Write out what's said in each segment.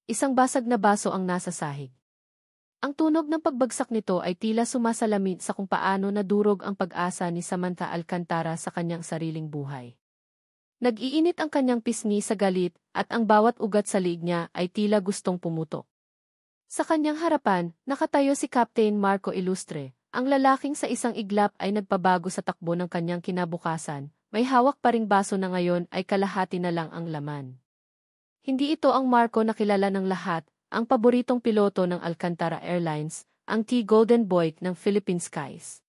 Isang basag na baso ang nasa sahig. Ang tunog ng pagbagsak nito ay tila sumasalamin sa kung paano nadurog ang pag-asa ni Samantha Alcantara sa kanyang sariling buhay. Nag-iinit ang kanyang pisngi sa galit at ang bawat ugat sa liig niya ay tila gustong pumutok. Sa kanyang harapan, nakatayo si Captain Marco Ilustre, ang lalaking sa isang iglap ay nagpabago sa takbo ng kanyang kinabukasan, may hawak pa ring baso na ngayon ay kalahati na lang ang laman. Hindi ito ang Marco na kilala ng lahat, ang paboritong piloto ng Alcantara Airlines, ang T-Golden Boy ng Philippine Skies.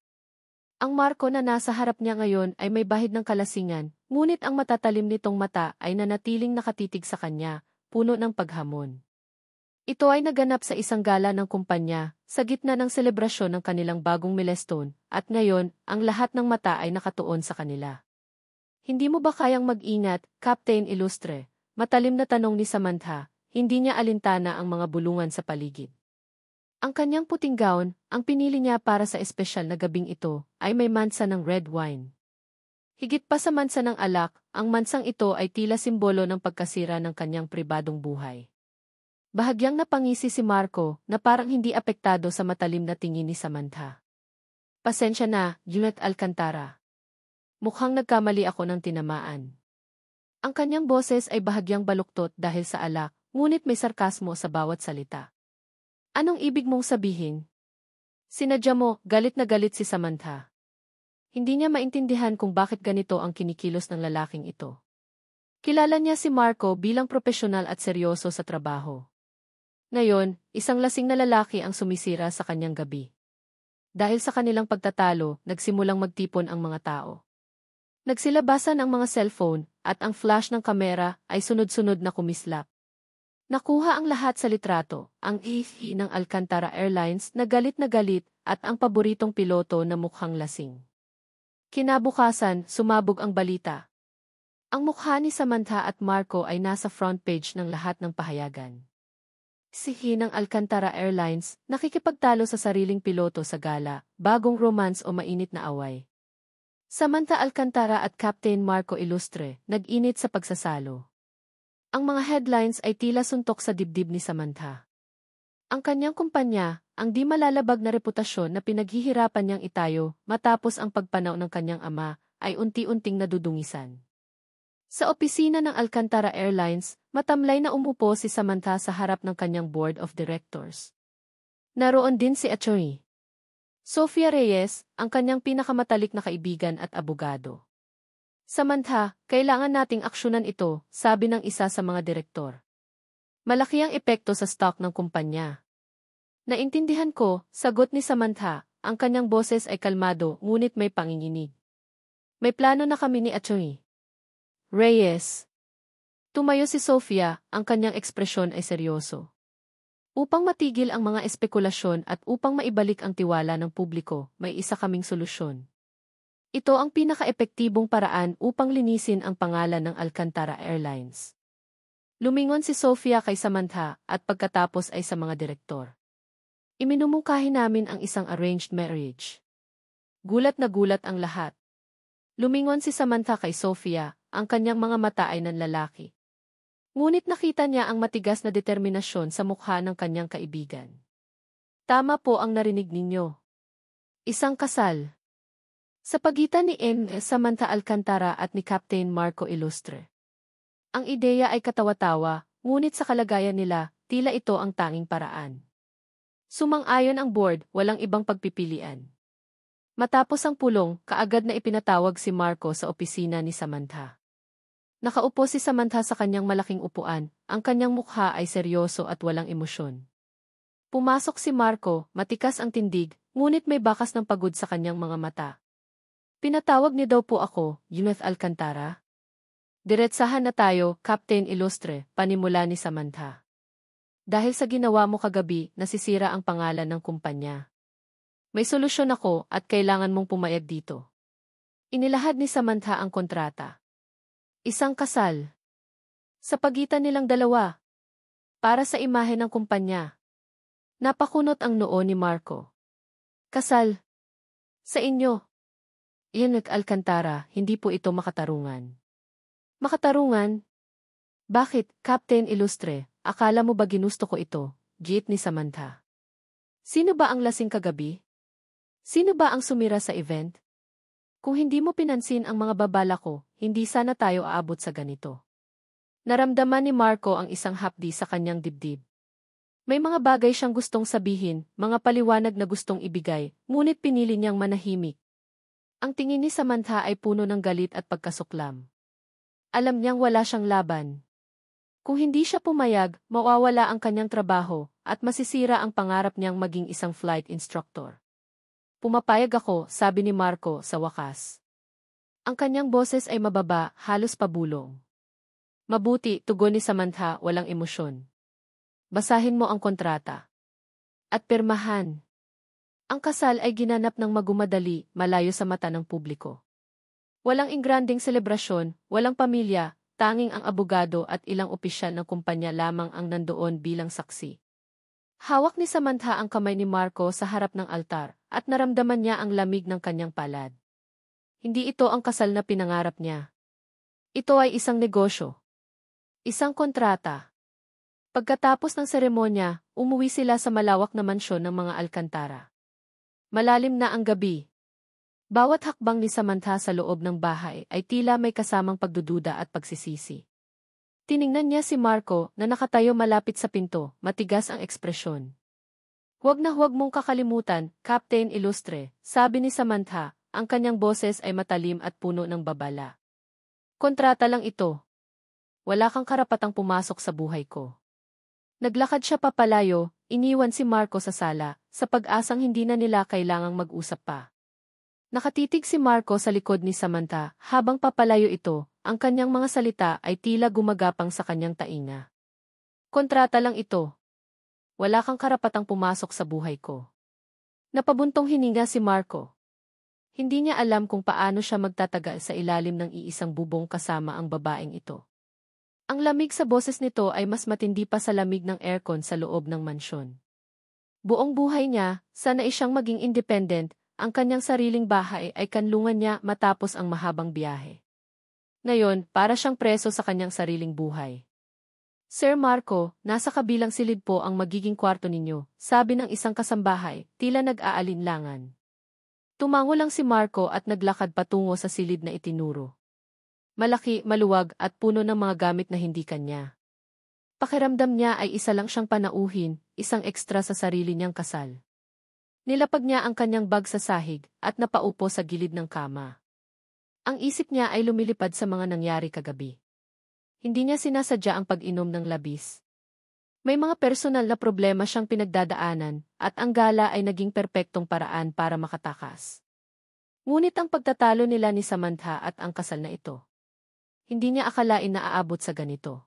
Ang Marco na nasa harap niya ngayon ay may bahid ng kalasingan, ngunit ang matatalim nitong mata ay nanatiling nakatitig sa kanya, puno ng paghamon. Ito ay naganap sa isang gala ng kumpanya, sa gitna ng selebrasyon ng kanilang bagong milestone, at ngayon, ang lahat ng mata ay nakatuon sa kanila. Hindi mo ba kayang mag-ingat, Captain Ilustre? Matalim na tanong ni Samantha, hindi niya alintana ang mga bulungan sa paligid. Ang kanyang puting gown, ang pinili niya para sa espesyal na gabing ito, ay may mansa ng red wine. Higit pa sa mansa ng alak, ang mansang ito ay tila simbolo ng pagkasira ng kanyang pribadong buhay. Bahagyang napangisi si Marco na parang hindi apektado sa matalim na tingin ni Samantha. Pasensya na, Junet Alcantara. Mukhang nagkamali ako ng tinamaan. Ang kanyang boses ay bahagyang baluktot dahil sa alak, ngunit may sarkasmo sa bawat salita. Anong ibig mong sabihin? Sinadya mo, galit na galit si Samantha. Hindi niya maintindihan kung bakit ganito ang kinikilos ng lalaking ito. Kilala niya si Marco bilang propesyonal at seryoso sa trabaho. Ngayon, isang lasing na lalaki ang sumisira sa kanyang gabi. Dahil sa kanilang pagtatalo, nagsimulang magtipon ang mga tao. Nagsilabasan ang mga cellphone, at ang flash ng kamera ay sunod-sunod na kumislap. Nakuha ang lahat sa litrato, ang AFE ng Alcantara Airlines na galit at ang paboritong piloto na mukhang lasing. Kinabukasan, sumabog ang balita. Ang mukha ni Samantha at Marco ay nasa front page ng lahat ng pahayagan. Si ng Alcantara Airlines, nakikipagtalo sa sariling piloto sa gala, bagong romance o mainit na away. Samantha Alcantara at Captain Marco Ilustre, nag-init sa pagsasalo. Ang mga headlines ay tila suntok sa dibdib ni Samantha. Ang kanyang kumpanya, ang di malalabag na reputasyon na pinaghihirapan niyang itayo matapos ang pagpanaw ng kanyang ama, ay unti-unting nadudungisan. Sa opisina ng Alcantara Airlines, matamlay na umupo si Samantha sa harap ng kanyang board of directors. Naroon din si Atty. Sofia Reyes, ang kanyang pinakamatalik na kaibigan at abogado. Samantha, kailangan nating aksyonan ito, sabi ng isa sa mga direktor. Malaki ang epekto sa stock ng kumpanya. Naintindihan ko, sagot ni Samantha, ang kanyang boses ay kalmado ngunit may panginginig. May plano na kami ni Atty. Reyes. Tumayo si Sofia, ang kanyang ekspresyon ay seryoso. Upang matigil ang mga espekulasyon at upang maibalik ang tiwala ng publiko, may isa kaming solusyon. Ito ang pinaka-epektibong paraan upang linisin ang pangalan ng Alcantara Airlines. Lumingon si Sofia kay Samantha at pagkatapos ay sa mga direktor. Iminumungkahi namin ang isang arranged marriage. Gulat na gulat ang lahat. Lumingon si Samantha kay Sofia, ang kanyang mga mata ay nanlalaki. Ngunit nakita niya ang matigas na determinasyon sa mukha ng kanyang kaibigan. Tama po ang narinig ninyo. Isang kasal. Sa pagitan ni Samantha Alcantara at ni Captain Marco Ilustre. Ang ideya ay katawa-tawa, ngunit sa kalagayan nila, tila ito ang tanging paraan. Sumang-ayon ang board, walang ibang pagpipilian. Matapos ang pulong, kaagad na ipinatawag si Marco sa opisina ni Samantha. Nakaupo si Samantha sa kanyang malaking upuan, ang kanyang mukha ay seryoso at walang emosyon. Pumasok si Marco, matikas ang tindig, ngunit may bakas ng pagod sa kanyang mga mata. Pinatawag niyo daw po ako, Junet Alcantara? Diretsahan na tayo, Captain Ilustre, panimula ni Samantha. Dahil sa ginawa mo kagabi, nasisira ang pangalan ng kumpanya. May solusyon ako at kailangan mong pumayag dito. Inilahad ni Samantha ang kontrata. Isang kasal. Sa pagitan nilang dalawa. Para sa imahe ng kumpanya. Napakunot ang noo ni Marco. Kasal. Sa inyo. Junet Alcantara, hindi po ito makatarungan. Makatarungan? Bakit, Captain Ilustre, akala mo ba ginusto ko ito? Giit ni Samantha. Sino ba ang lasing kagabi? Sino ba ang sumira sa event? Kung hindi mo pinansin ang mga babala ko, hindi sana tayo aabot sa ganito. Naramdaman ni Marco ang isang hapdi sa kanyang dibdib. May mga bagay siyang gustong sabihin, mga paliwanag na gustong ibigay, ngunit pinili niyang manahimik. Ang tingin ni Samantha ay puno ng galit at pagkasuklam. Alam niyang wala siyang laban. Kung hindi siya pumayag, mawawala ang kanyang trabaho, at masisira ang pangarap niyang maging isang flight instructor. Pumapayag ako, sabi ni Marco sa wakas. Ang kanyang boses ay mababa, halos pabulong. Mabuti, tugon ni Samantha, walang emosyon. Basahin mo ang kontrata. At pirmahan. Ang kasal ay ginanap ng magumadali, malayo sa mata ng publiko. Walang ingranding selebrasyon, walang pamilya, tanging ang abogado at ilang opisyal ng kumpanya lamang ang nandoon bilang saksi. Hawak ni Samantha ang kamay ni Marco sa harap ng altar, at naramdaman niya ang lamig ng kanyang palad. Hindi ito ang kasal na pinangarap niya. Ito ay isang negosyo. Isang kontrata. Pagkatapos ng seremonya, umuwi sila sa malawak na mansyon ng mga Alcantara. Malalim na ang gabi. Bawat hakbang ni Samantha sa loob ng bahay ay tila may kasamang pagdududa at pagsisisi. Tiningnan niya si Marco na nakatayo malapit sa pinto, matigas ang ekspresyon. Huwag na huwag mong kakalimutan, Captain Illustre, sabi ni Samantha, ang kanyang boses ay matalim at puno ng babala. Kontrata lang ito. Wala kang karapatang pumasok sa buhay ko. Naglakad siya papalayo, iniwan si Marco sa sala, sa pag-asang hindi na nila kailangang mag-usap pa. Nakatitig si Marco sa likod ni Samantha, habang papalayo ito, ang kanyang mga salita ay tila gumagapang sa kanyang tainga. Kontrata lang ito. Wala kang karapatang pumasok sa buhay ko. Napabuntong hininga si Marco. Hindi niya alam kung paano siya magtatagal sa ilalim ng iisang bubong kasama ang babaeng ito. Ang lamig sa boses nito ay mas matindi pa sa lamig ng aircon sa loob ng mansyon. Buong buhay niya, sanay siyang maging independent, ang kanyang sariling bahay ay kanlungan niya matapos ang mahabang biyahe. Ngayon, para siyang preso sa kanyang sariling buhay. Sir Marco, nasa kabilang silid po ang magiging kwarto ninyo, sabi ng isang kasambahay, tila nag-aalinlangan. Tumango lang si Marco at naglakad patungo sa silid na itinuro. Malaki, maluwag at puno ng mga gamit na hindi kanya. Pakiramdam niya ay isa lang siyang panauhin, isang ekstra sa sarili niyang kasal. Nilapag niya ang kanyang bag sa sahig at napaupo sa gilid ng kama. Ang isip niya ay lumilipad sa mga nangyari kagabi. Hindi niya sinasadya ang pag-inom ng labis. May mga personal na problema siyang pinagdadaanan at ang gala ay naging perpektong paraan para makatakas. Ngunit ang pagtatalo nila ni Samantha at ang kasal na ito. Hindi niya akalain na aabot sa ganito.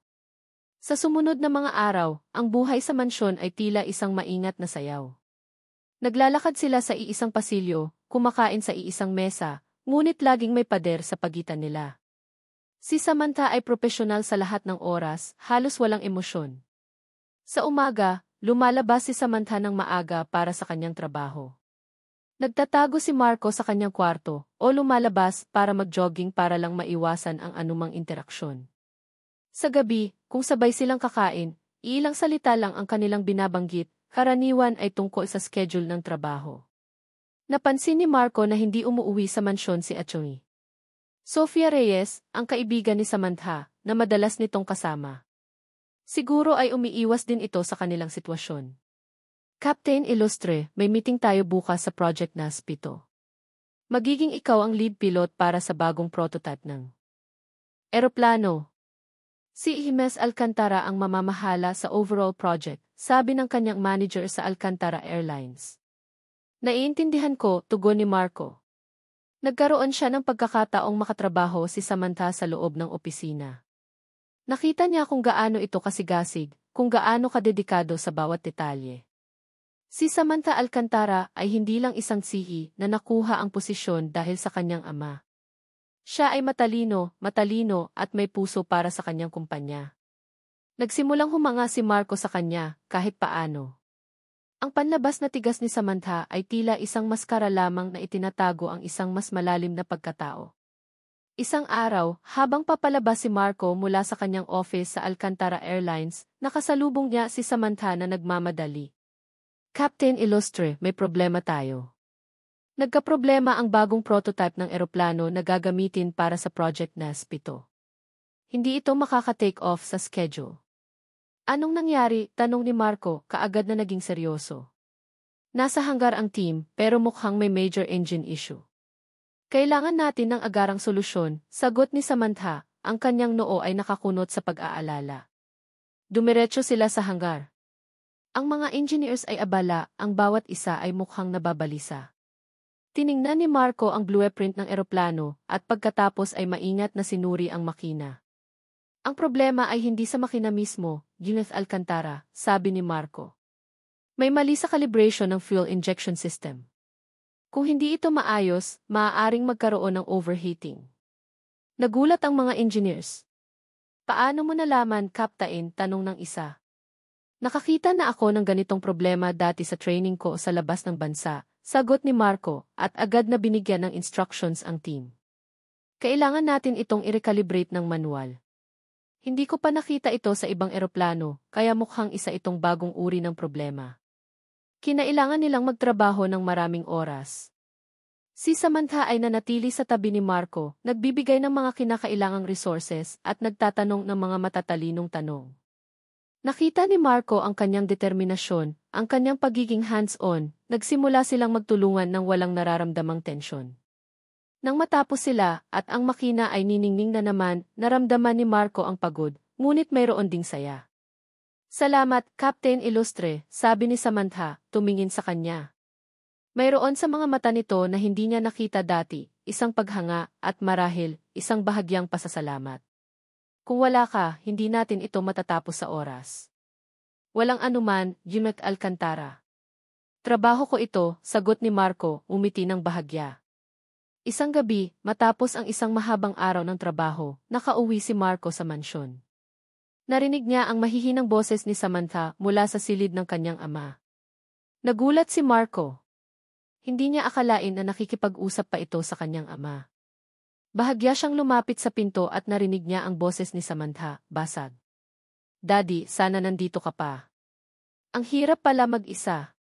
Sa sumunod na mga araw, ang buhay sa mansyon ay tila isang maingat na sayaw. Naglalakad sila sa iisang pasilyo, kumakain sa iisang mesa, ngunit laging may pader sa pagitan nila. Si Samantha ay propesyonal sa lahat ng oras, halos walang emosyon. Sa umaga, lumalabas si Samantha ng maaga para sa kanyang trabaho. Nagtatago si Marco sa kanyang kwarto o lumalabas para mag-jogging para lang maiwasan ang anumang interaksyon. Sa gabi, kung sabay silang kakain, ilang salita lang ang kanilang binabanggit, karaniwan ay tungkol sa schedule ng trabaho. Napansin ni Marco na hindi umuuwi sa mansyon si Atchongi. Sofia Reyes, ang kaibigan ni Samantha, na madalas nitong kasama. Siguro ay umiiwas din ito sa kanilang sitwasyon. Captain Illustre, may meeting tayo bukas sa Project Naspito. Magiging ikaw ang lead pilot para sa bagong prototype ng eroplano. Si Jimenez Alcantara ang mamamahala sa overall project, sabi ng kanyang manager sa Alcantara Airlines. Naiintindihan ko, tugon ni Marco. Nagkaroon siya ng pagkakataong makatrabaho si Samantha sa loob ng opisina. Nakita niya kung gaano ito kasigasig, kung gaano kadedikado sa bawat detalye. Si Samantha Alcantara ay hindi lang isang sihi na nakuha ang posisyon dahil sa kanyang ama. Siya ay matalino at may puso para sa kanyang kumpanya. Nagsimulang humanga si Marco sa kanya, kahit paano. Ang panlabas na tigas ni Samantha ay tila isang maskara lamang na itinatago ang isang mas malalim na pagkatao. Isang araw, habang papalabas si Marco mula sa kanyang office sa Alcantara Airlines, nakasalubong niya si Samantha na nagmamadali. Captain Illustre, may problema tayo. Nagkaproblema ang bagong prototype ng eroplano na gagamitin para sa Project NAS-7. Hindi ito makaka-take off sa schedule. Anong nangyari? Tanong ni Marco, kaagad na naging seryoso. Nasa hanggar ang team, pero mukhang may major engine issue. Kailangan natin ng agarang solusyon, sagot ni Samantha, ang kanyang noo ay nakakunot sa pag-aalala. Dumiretso sila sa hanggar. Ang mga engineers ay abala, ang bawat isa ay mukhang nababalisa. Tiningnan ni Marco ang blueprint ng eroplano at pagkatapos ay maingat na sinuri ang makina. Ang problema ay hindi sa makina mismo, Gwyneth Alcantara, sabi ni Marco. May mali sa calibration ng fuel injection system. Kung hindi ito maayos, maaaring magkaroon ng overheating. Nagulat ang mga engineers. Paano mo nalaman, Captain? Tanong ng isa. Nakakita na ako ng ganitong problema dati sa training ko sa labas ng bansa, sagot ni Marco, at agad na binigyan ng instructions ang team. Kailangan natin itong i-recalibrate ng manual. Hindi ko pa nakita ito sa ibang eroplano, kaya mukhang isa itong bagong uri ng problema. Kinailangan nilang magtrabaho ng maraming oras. Si Samantha ay nanatili sa tabi ni Marco, nagbibigay ng mga kinakailangang resources at nagtatanong ng mga matatalinong tanong. Nakita ni Marco ang kanyang determinasyon, ang kanyang pagiging hands-on, nagsimula silang magtulungan ng walang nararamdamang tensyon. Nang matapos sila at ang makina ay niningning na naman, naramdaman ni Marco ang pagod, ngunit mayroon ding saya. Salamat, Captain Illustre, sabi ni Samantha, tumingin sa kanya. Mayroon sa mga mata nito na hindi niya nakita dati, isang paghanga at marahil, isang bahagyang pasasalamat. Kung wala ka, hindi natin ito matatapos sa oras. Walang anuman, Gwyneth Alcantara. Trabaho ko ito, sagot ni Marco, umiti ng bahagya. Isang gabi, matapos ang isang mahabang araw ng trabaho, nakauwi si Marco sa mansyon. Narinig niya ang mahihinang boses ni Samantha mula sa silid ng kanyang ama. Nagulat si Marco. Hindi niya akalain na nakikipag-usap pa ito sa kanyang ama. Bahagya siyang lumapit sa pinto at narinig niya ang boses ni Samantha, basag. Daddy, sana nandito ka pa. Ang hirap pala mag-isa.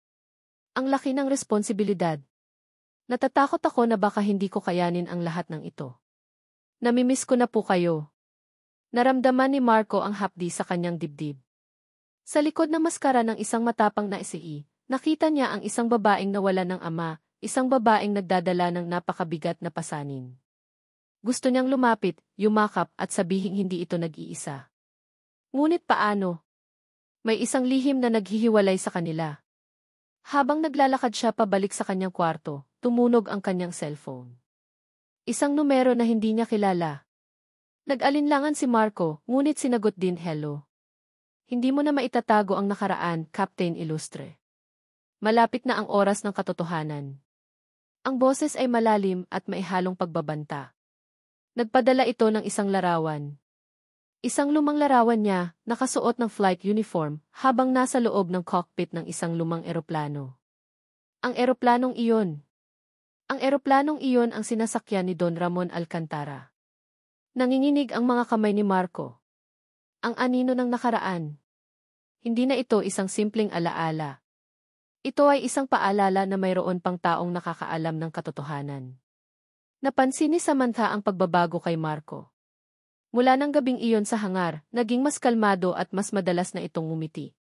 Ang laki ng responsibilidad. Natatakot ako na baka hindi ko kayanin ang lahat ng ito. Namimiss ko na po kayo. Naramdaman ni Marco ang hapdi sa kanyang dibdib. Sa likod ng maskara ng isang matapang na SE, nakita niya ang isang babaeng nawalan ng ama, isang babaeng nagdadala ng napakabigat na pasanin. Gusto niyang lumapit, yumakap at sabihing hindi ito nag-iisa. Ngunit paano? May isang lihim na naghihiwalay sa kanila. Habang naglalakad siya pabalik sa kanyang kwarto, tumunog ang kanyang cellphone. Isang numero na hindi niya kilala. Nag-alinlangan si Marco, ngunit sinagot din hello. Hindi mo na maitatago ang nakaraan, Captain Illustre. Malapit na ang oras ng katotohanan. Ang boses ay malalim at may halong pagbabanta. Nagpadala ito ng isang larawan. Isang lumang larawan niya, nakasuot ng flight uniform, habang nasa loob ng cockpit ng isang lumang eroplano. Ang eroplanong iyon. Ang eroplanong iyon ang sinasakyan ni Don Ramon Alcantara. Nanginginig ang mga kamay ni Marco. Ang anino ng nakaraan. Hindi na ito isang simpleng alaala. Ito ay isang paalala na mayroon pang taong nakakaalam ng katotohanan. Napansin ni Samantha ang pagbabago kay Marco. Mula ng gabing iyon sa hangar, naging mas kalmado at mas madalas na itong ngumiti.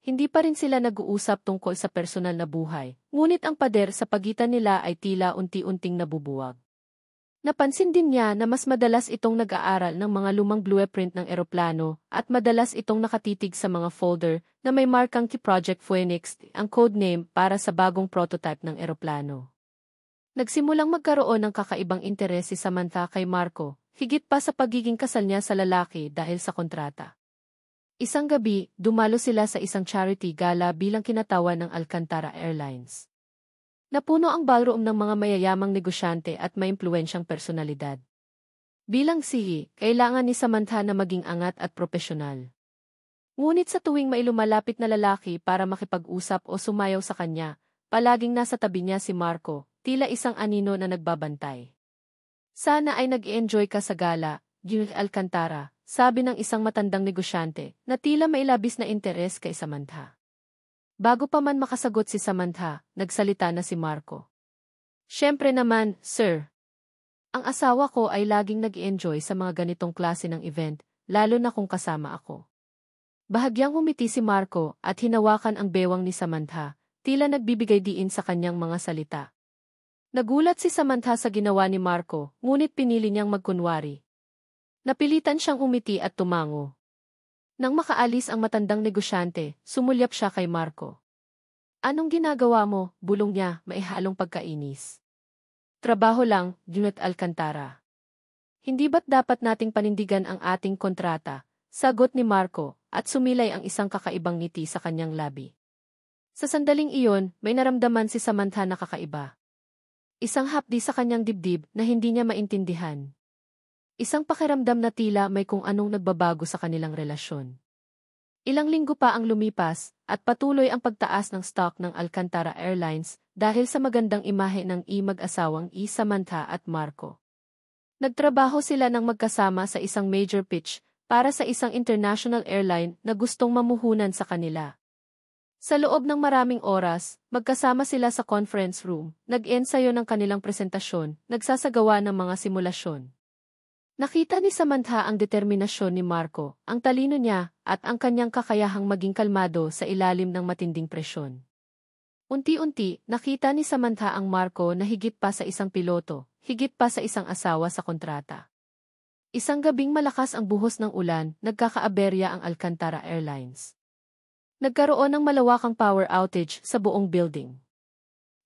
Hindi pa rin sila nag-uusap tungkol sa personal na buhay, ngunit ang pader sa pagitan nila ay tila unti-unting nabubuwag. Napansin din niya na mas madalas itong nag-aaral ng mga lumang blueprint ng eroplano at madalas itong nakatitig sa mga folder na may markang Project Phoenix, ang codename para sa bagong prototype ng eroplano. Nagsimulang magkaroon ng kakaibang interes si Samantha kay Marco, higit pa sa pagiging kasal niya sa lalaki dahil sa kontrata. Isang gabi, dumalo sila sa isang charity gala bilang kinatawan ng Alcantara Airlines. Napuno ang ballroom ng mga mayayamang negosyante at maimpluwensyang personalidad. Bilang sihi, kailangan ni Samantha na maging angat at propesyonal. Ngunit sa tuwing may lumalapit na lalaki para makipag-usap o sumayaw sa kanya, palaging nasa tabi niya si Marco, tila isang anino na nagbabantay. Sana ay nag-enjoy ka sa gala, Junel Alcantara, sabi ng isang matandang negosyante na tila may labis na interes kay Samantha. Bago pa man makasagot si Samantha, nagsalita na si Marco. Siyempre naman, sir. Ang asawa ko ay laging nag-enjoy sa mga ganitong klase ng event, lalo na kung kasama ako. Bahagyang humiti si Marco at hinawakan ang bewang ni Samantha, tila nagbibigay diin sa kanyang mga salita. Nagulat si Samantha sa ginawa ni Marco, ngunit pinili niyang magkunwari. Napilitan siyang umiti at tumango. Nang makaalis ang matandang negosyante, sumulyap siya kay Marco. Anong ginagawa mo? Bulong niya, maihalong pagkainis. Trabaho lang, Junel Alcantara. Hindi ba't dapat nating panindigan ang ating kontrata? Sagot ni Marco, at sumilay ang isang kakaibang ngiti sa kanyang labi. Sa sandaling iyon, may naramdaman si Samantha na kakaiba. Isang hapdi sa kanyang dibdib na hindi niya maintindihan. Isang pakiramdam na tila may kung anong nagbabago sa kanilang relasyon. Ilang linggo pa ang lumipas, at patuloy ang pagtaas ng stock ng Alcantara Airlines dahil sa magandang imahe ng mag-asawang Samantha at Marco. Nagtrabaho sila ng magkasama sa isang major pitch para sa isang international airline na gustong mamuhunan sa kanila. Sa loob ng maraming oras, magkasama sila sa conference room, nag-ensayo ng kanilang presentasyon, nagsasagawa ng mga simulasyon. Nakita ni Samantha ang determinasyon ni Marco, ang talino niya, at ang kanyang kakayahang maging kalmado sa ilalim ng matinding presyon. Unti-unti, nakita ni Samantha ang Marco na higit pa sa isang piloto, higit pa sa isang asawa sa kontrata. Isang gabing malakas ang buhos ng ulan, nagkakaaberya ang Alcantara Airlines. Nagkaroon ng malawakang power outage sa buong building.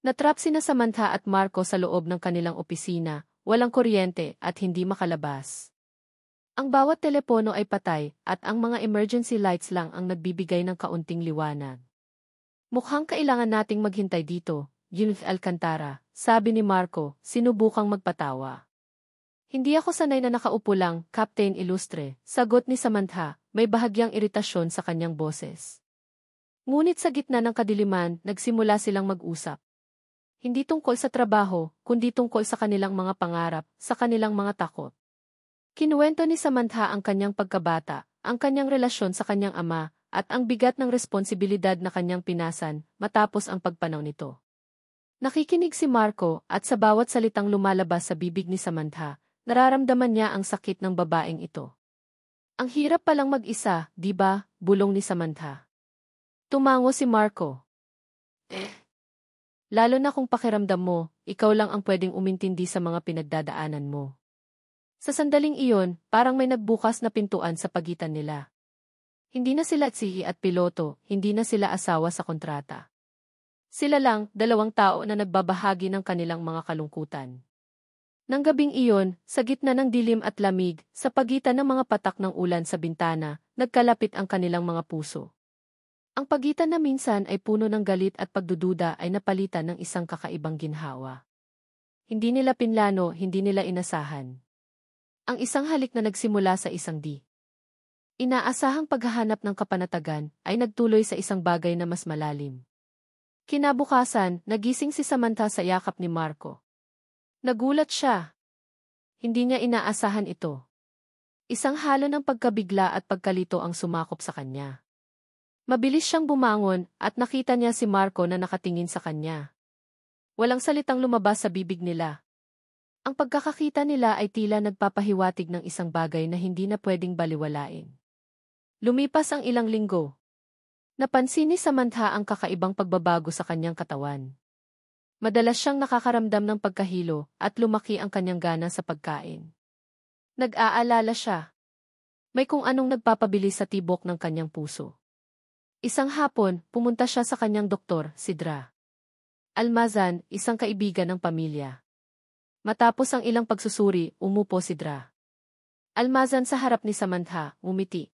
Natrap sina Samantha at Marco sa loob ng kanilang opisina, walang kuryente at hindi makalabas. Ang bawat telepono ay patay at ang mga emergency lights lang ang nagbibigay ng kaunting liwanag. Mukhang kailangan nating maghintay dito, Junel Alcantara, sabi ni Marco, sinubukang magpatawa. Hindi ako sanay na nakaupo lang, Captain Illustre, sagot ni Samantha, may bahagyang iritasyon sa kanyang boses. Ngunit sa gitna ng kadiliman, nagsimula silang mag-usap. Hindi tungkol sa trabaho, kundi tungkol sa kanilang mga pangarap, sa kanilang mga takot. Kinuwento ni Samantha ang kanyang pagkabata, ang kanyang relasyon sa kanyang ama, at ang bigat ng responsibilidad na kanyang pinasan matapos ang pagpanaw nito. Nakikinig si Marco at sa bawat salitang lumalabas sa bibig ni Samantha, nararamdaman niya ang sakit ng babaeng ito. Ang hirap palang mag-isa, di ba? Bulong ni Samantha. Tumango si Marco. Lalo na kung pakiramdam mo, ikaw lang ang pwedeng umintindi sa mga pinagdadaanan mo. Sa sandaling iyon, parang may nagbukas na pintuan sa pagitan nila. Hindi na sila tsihi at piloto, hindi na sila asawa sa kontrata. Sila lang, dalawang tao na nagbabahagi ng kanilang mga kalungkutan. Nang gabing iyon, sa gitna ng dilim at lamig, sa pagitan ng mga patak ng ulan sa bintana, nagkalapit ang kanilang mga puso. Ang pagitan na minsan ay puno ng galit at pagdududa ay napalitan ng isang kakaibang ginhawa. Hindi nila pinlano, hindi nila inasahan. Ang isang halik na nagsimula sa isang inaasahang paghahanap ng kapanatagan ay nagtuloy sa isang bagay na mas malalim. Kinabukasan, nagising si Samantha sa yakap ni Marco. Nagulat siya. Hindi niya inaasahan ito. Isang halo ng pagkabigla at pagkalito ang sumakop sa kanya. Mabilis siyang bumangon at nakita niya si Marco na nakatingin sa kanya. Walang salitang lumabas sa bibig nila. Ang pagkakakita nila ay tila nagpapahiwatig ng isang bagay na hindi na pwedeng baliwalain. Lumipas ang ilang linggo. Napansin ni Samantha ang kakaibang pagbabago sa kanyang katawan. Madalas siyang nakakaramdam ng pagkahilo at lumaki ang kanyang gana sa pagkain. Nag-aalala siya. May kung anong nagpapabilis sa tibok ng kanyang puso. Isang hapon, pumunta siya sa kanyang doktor, si Dra. Almazan, isang kaibigan ng pamilya. Matapos ang ilang pagsusuri, umupo si Dra. Almazan sa harap ni Samantha, umiti.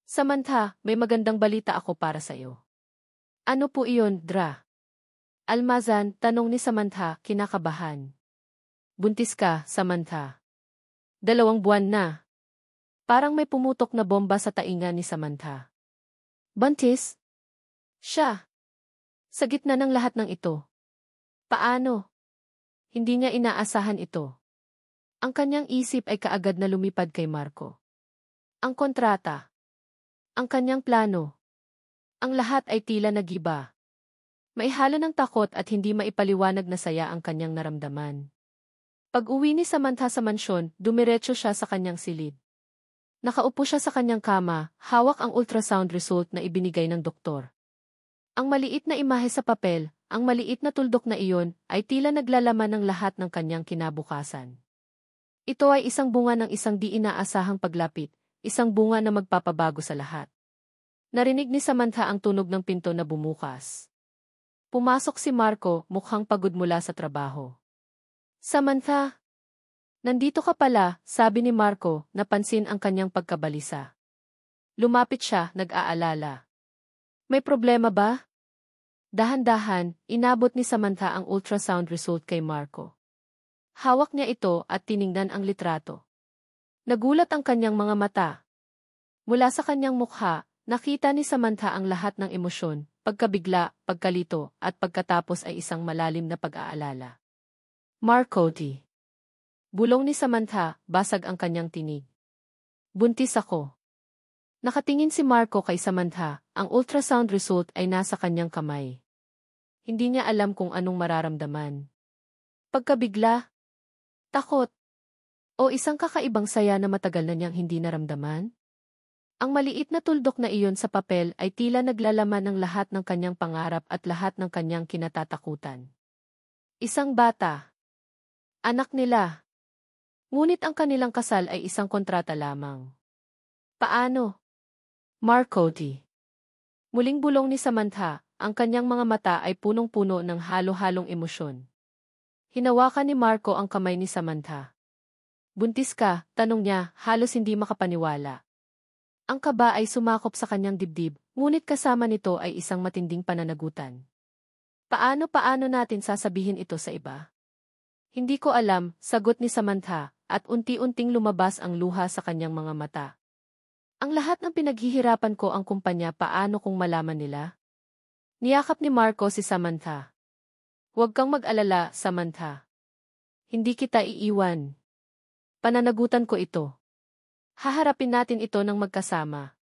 Samantha, may magandang balita ako para sa iyo. Ano po iyon, Dra? Almazan, tanong ni Samantha, kinakabahan. Buntis ka, Samantha. 2 buwan na. Parang may pumutok na bomba sa tainga ni Samantha. Buntis? Siya. Sa gitna ng lahat ng ito. Paano? Hindi niya inaasahan ito. Ang kanyang isip ay kaagad na lumipad kay Marco. Ang kontrata. Ang kanyang plano. Ang lahat ay tila nag-iba. May halo ng takot at hindi maipaliwanag na saya ang kanyang naramdaman. Pag-uwi ni Samantha sa mansyon, dumiretso siya sa kanyang silid. Nakaupo siya sa kanyang kama, hawak ang ultrasound result na ibinigay ng doktor. Ang maliit na imahe sa papel, ang maliit na tuldok na iyon, ay tila naglalaman ng lahat ng kanyang kinabukasan. Ito ay isang bunga ng isang di inaasahang paglapit, isang bunga na magpapabago sa lahat. Narinig ni Samantha ang tunog ng pinto na bumukas. Pumasok si Marco, mukhang pagod mula sa trabaho. Samantha! Nandito ka pala, sabi ni Marco, napansin ang kanyang pagkabalisa. Lumapit siya, nag-aalala. May problema ba? Dahan-dahan, inabot ni Samantha ang ultrasound result kay Marco. Hawak niya ito at tiningnan ang litrato. Nagulat ang kanyang mga mata. Mula sa kanyang mukha, nakita ni Samantha ang lahat ng emosyon, pagkabigla, pagkalito, at pagkatapos ay isang malalim na pag-aalala. Marco T. Bulong ni Samantha, basag ang kanyang tinig. Buntis ako. Nakatingin si Marco kay Samantha, ang ultrasound result ay nasa kanyang kamay. Hindi niya alam kung anong mararamdaman. Pagkabigla, takot, o isang kakaibang saya na matagal na niyang hindi naramdaman? Ang maliit na tuldok na iyon sa papel ay tila naglalaman ng lahat ng kanyang pangarap at lahat ng kanyang kinatatakutan. Isang bata. Anak nila. Ngunit ang kanilang kasal ay isang kontrata lamang. Paano? Marco T. Muling bulong ni Samantha, ang kanyang mga mata ay punong-puno ng halo-halong emosyon. Hinawakan ni Marco ang kamay ni Samantha. Buntis ka, tanong niya, halos hindi makapaniwala. Ang kaba ay sumakop sa kanyang dibdib, ngunit kasama nito ay isang matinding pananagutan. Paano natin sasabihin ito sa iba? Hindi ko alam, sagot ni Samantha, at unti-unting lumabas ang luha sa kanyang mga mata. Ang lahat ng pinaghihirapan ko ang kumpanya, paano kung malaman nila? Niyakap ni Marco si Samantha. Huwag kang mag-alala, Samantha. Hindi kita iiwan. Pananagutan ko ito. Haharapin natin ito ng magkasama.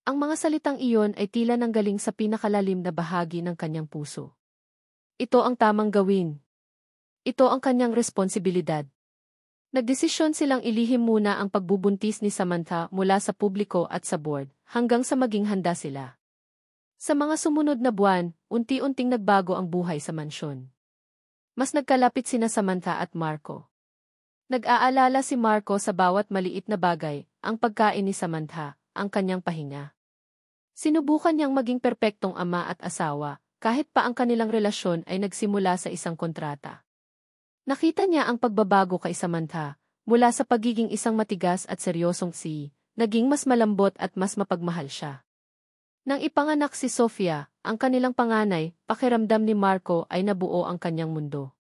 Ang mga salitang iyon ay tila nanggaling sa pinakalalim na bahagi ng kanyang puso. Ito ang tamang gawin. Ito ang kanyang responsibilidad. Nagdesisyon silang ilihim muna ang pagbubuntis ni Samantha mula sa publiko at sa board, hanggang sa maging handa sila. Sa mga sumunod na buwan, unti-unting nagbago ang buhay sa mansyon. Mas nagkalapit sina Samantha at Marco. Nag-aalala si Marco sa bawat maliit na bagay, ang pagkain ni Samantha, ang kanyang pahinga. Sinubukan niyang maging perpektong ama at asawa, kahit pa ang kanilang relasyon ay nagsimula sa isang kontrata. Nakita niya ang pagbabago kay Samantha, mula sa pagiging isang matigas at seryosong naging mas malambot at mas mapagmahal siya. Nang ipanganak si Sofia, ang kanilang panganay, pakiramdam ni Marco ay nabuo ang kanyang mundo.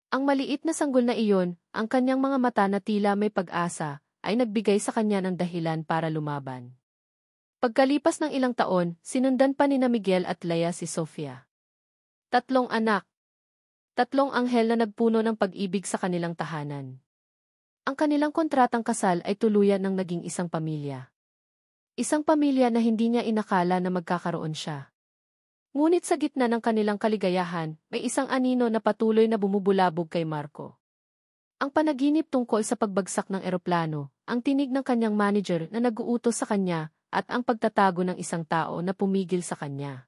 Ang maliit na sanggol na iyon, ang kanyang mga mata na tila may pag-asa, ay nagbigay sa kanya ng dahilan para lumaban. Pagkalipas ng ilang taon, sinundan pa ni Miguel at Leia si Sofia. 3 anak. 3 anghel na nagpuno ng pag-ibig sa kanilang tahanan. Ang kanilang kontratang kasal ay tuluyan ng naging isang pamilya. Isang pamilya na hindi niya inakala na magkakaroon siya. Ngunit sa gitna ng kanilang kaligayahan, may isang anino na patuloy na bumubulabog kay Marco. Ang panaginip tungkol sa pagbagsak ng eroplano, ang tinig ng kanyang manager na nag-uutos sa kanya, at ang pagtatago ng isang tao na pumigil sa kanya.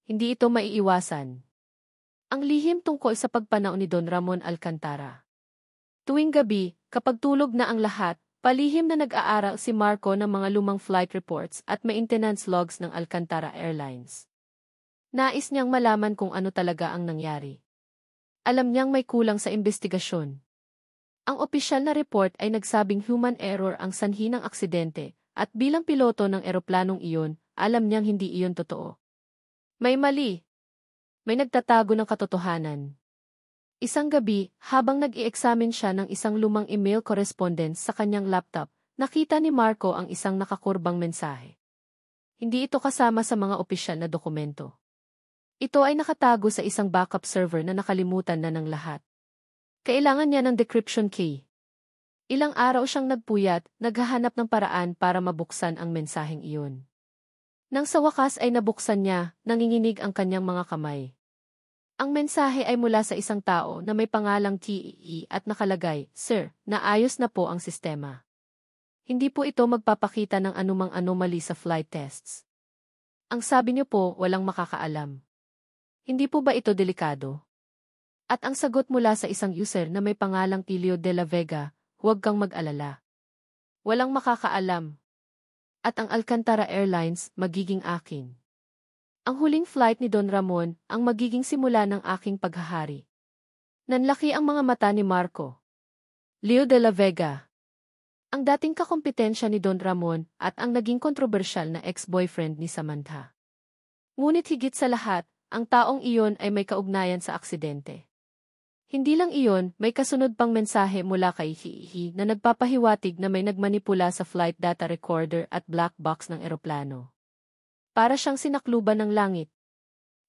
Hindi ito maiiwasan. Ang lihim tungkol sa pagpanao ni Don Ramon Alcantara. Tuwing gabi, kapag tulog na ang lahat, palihim na nag-aaral si Marco ng mga lumang flight reports at maintenance logs ng Alcantara Airlines. Nais niyang malaman kung ano talaga ang nangyari. Alam niyang may kulang sa investigasyon. Ang opisyal na report ay nagsabing human error ang sanhi ng aksidente, at bilang piloto ng eroplanong iyon, alam niyang hindi iyon totoo. May mali. May nagtatago ng katotohanan. Isang gabi, habang nag-i-examine siya ng isang lumang email correspondence sa kanyang laptop, nakita ni Marco ang isang nakakurbang mensahe. Hindi ito kasama sa mga opisyal na dokumento. Ito ay nakatago sa isang backup server na nakalimutan na ng lahat. Kailangan niya ng decryption key. Ilang araw siyang nagpuyat, naghahanap ng paraan para mabuksan ang mensaheng iyon. Nang sa wakas ay nabuksan niya, nanginginig ang kanyang mga kamay. Ang mensahe ay mula sa isang tao na may pangalang TEE at nakalagay, "Sir, naayos na po ang sistema. Hindi po ito magpapakita ng anumang anomaly sa flight tests. Ang sabi niyo po, walang makakaalam. Hindi po ba ito delikado?" At ang sagot mula sa isang user na may pangalang Tilio de la Vega, "Huwag kang mag-alala. Walang makakaalam. At ang Alcantara Airlines, magiging akin. Ang huling flight ni Don Ramon, ang magiging simula ng aking paghahari." Nanlaki ang mga mata ni Marco. Leo de la Vega. Ang dating kakompetensya ni Don Ramon at ang naging kontrobersyal na ex-boyfriend ni Samantha. Ngunit higit sa lahat, ang taong iyon ay may kaugnayan sa aksidente. Hindi lang iyon, may kasunod pang mensahe mula kay Hihi na nagpapahiwatig na may nagmanipula sa flight data recorder at black box ng eroplano. Para siyang sinakluban ng langit.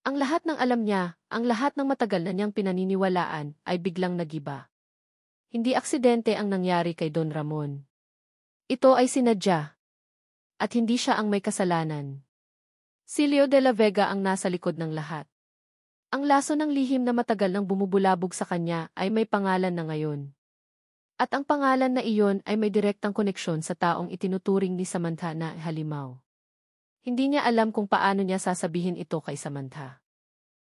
Ang lahat ng alam niya, ang lahat ng matagal na niyang pinaniniwalaan, ay biglang nagiba. Hindi aksidente ang nangyari kay Don Ramon. Ito ay sinadya. At hindi siya ang may kasalanan. Si Leo de la Vega ang nasa likod ng lahat. Ang laso ng lihim na matagal nang bumubulabog sa kanya ay may pangalan na ngayon. At ang pangalan na iyon ay may direktang koneksyon sa taong itinuturing ni Samantha na halimaw. Hindi niya alam kung paano niya sasabihin ito kay Samantha.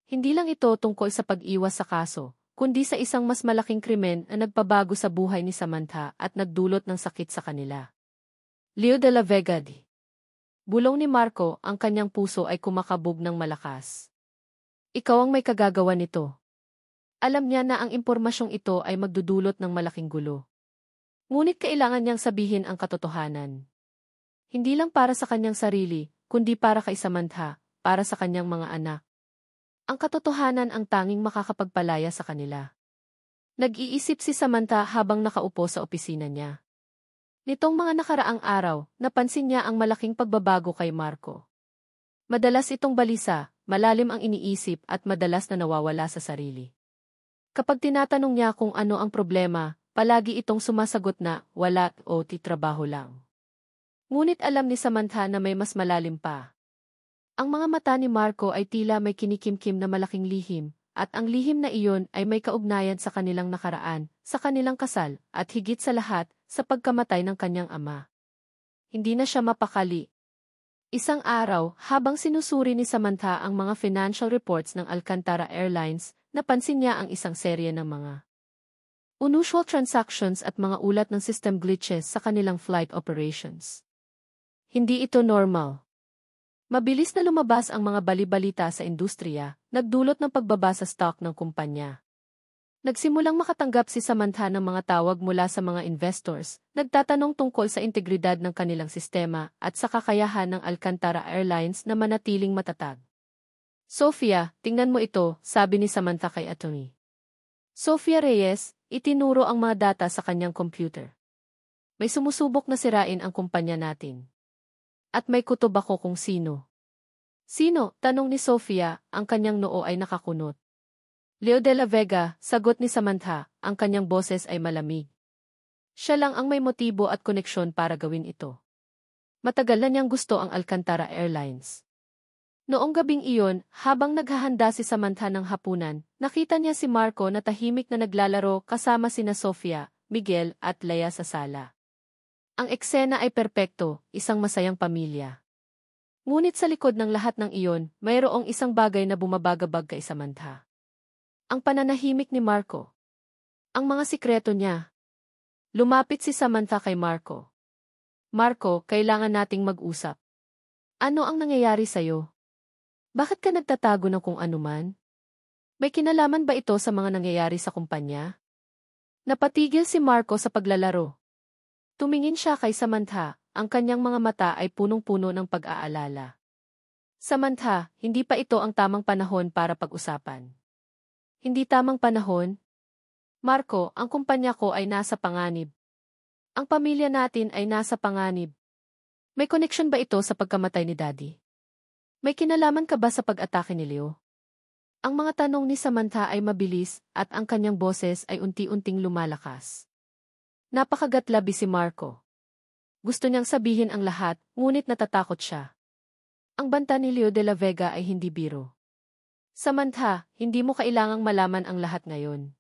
Hindi lang ito tungkol sa pag-iwas sa kaso, kundi sa isang mas malaking krimen na nagpabago sa buhay ni Samantha at nagdulot ng sakit sa kanila. Leo de la Vega. Bulong ni Marco, ang kanyang puso ay kumakabog ng malakas. Ikaw ang may kagagawa nito. Alam niya na ang impormasyong ito ay magdudulot ng malaking gulo. Ngunit kailangan niyang sabihin ang katotohanan. Hindi lang para sa kanyang sarili, kundi para kay Samantha, para sa kanyang mga anak. Ang katotohanan ang tanging makakapagpalaya sa kanila. Nag-iisip si Samantha habang nakaupo sa opisina niya. Nitong mga nakaraang araw, napansin niya ang malaking pagbabago kay Marco. Madalas itong balisa, malalim ang iniisip at madalas na nawawala sa sarili. Kapag tinatanong niya kung ano ang problema, palagi itong sumasagot na wala o titrabaho lang. Ngunit alam ni Samantha na may mas malalim pa. Ang mga mata ni Marco ay tila may kinikimkim na malaking lihim, at ang lihim na iyon ay may kaugnayan sa kanilang nakaraan, sa kanilang kasal, at higit sa lahat, sa pagkamatay ng kanyang ama. Hindi na siya mapakali. Isang araw, habang sinusuri ni Samantha ang mga financial reports ng Alcantara Airlines, napansin niya ang isang serye ng mga unusual transactions at mga ulat ng system glitches sa kanilang flight operations. Hindi ito normal. Mabilis na lumabas ang mga bali-balita sa industriya, nagdulot ng pagbaba sa stock ng kumpanya. Nagsimulang makatanggap si Samantha ng mga tawag mula sa mga investors, nagtatanong tungkol sa integridad ng kanilang sistema at sa kakayahan ng Alcantara Airlines na manatiling matatag. "Sofia, tingnan mo ito," sabi ni Samantha kay Atty. Sofia Reyes, itinuro ang mga data sa kanyang computer. "May sumusubok na sirain ang kumpanya natin. At may kutob ako kung sino." "Sino?" tanong ni Sofia, ang kanyang noo ay nakakunot. "Leo de la Vega," sagot ni Samantha, ang kanyang boses ay malamig. Siya lang ang may motibo at koneksyon para gawin ito. Matagal na niyang gusto ang Alcantara Airlines. Noong gabing iyon, habang naghahanda si Samantha ng hapunan, nakita niya si Marco na tahimik na naglalaro kasama sina Sofia, Miguel at Leia sa sala. Ang eksena ay perpekto, isang masayang pamilya. Ngunit sa likod ng lahat ng iyon, mayroong isang bagay na bumabagabag kay Samantha. Ang pananahimik ni Marco. Ang mga sikreto niya. Lumapit si Samantha kay Marco. "Marco, kailangan nating mag-usap. Ano ang nangyayari sa'yo? Bakit ka nagtatago ng kung anuman? May kinalaman ba ito sa mga nangyayari sa kumpanya?" Napatigil si Marco sa paglalaro. Tumingin siya kay Samantha, ang kanyang mga mata ay punong-puno ng pag-aalala. "Samantha, hindi pa ito ang tamang panahon para pag-usapan." "Hindi tamang panahon?" "Marco, ang kumpanya ko ay nasa panganib. Ang pamilya natin ay nasa panganib. May koneksyon ba ito sa pagkamatay ni Daddy? May kinalaman ka ba sa pag-atake ni Leo?" Ang mga tanong ni Samantha ay mabilis at ang kanyang boses ay unti-unting lumalakas. Napakagatlabi si Marco. Gusto niyang sabihin ang lahat, ngunit natatakot siya. Ang banta ni Leo de la Vega ay hindi biro. Samantha, hindi mo kailangang malaman ang lahat ngayon.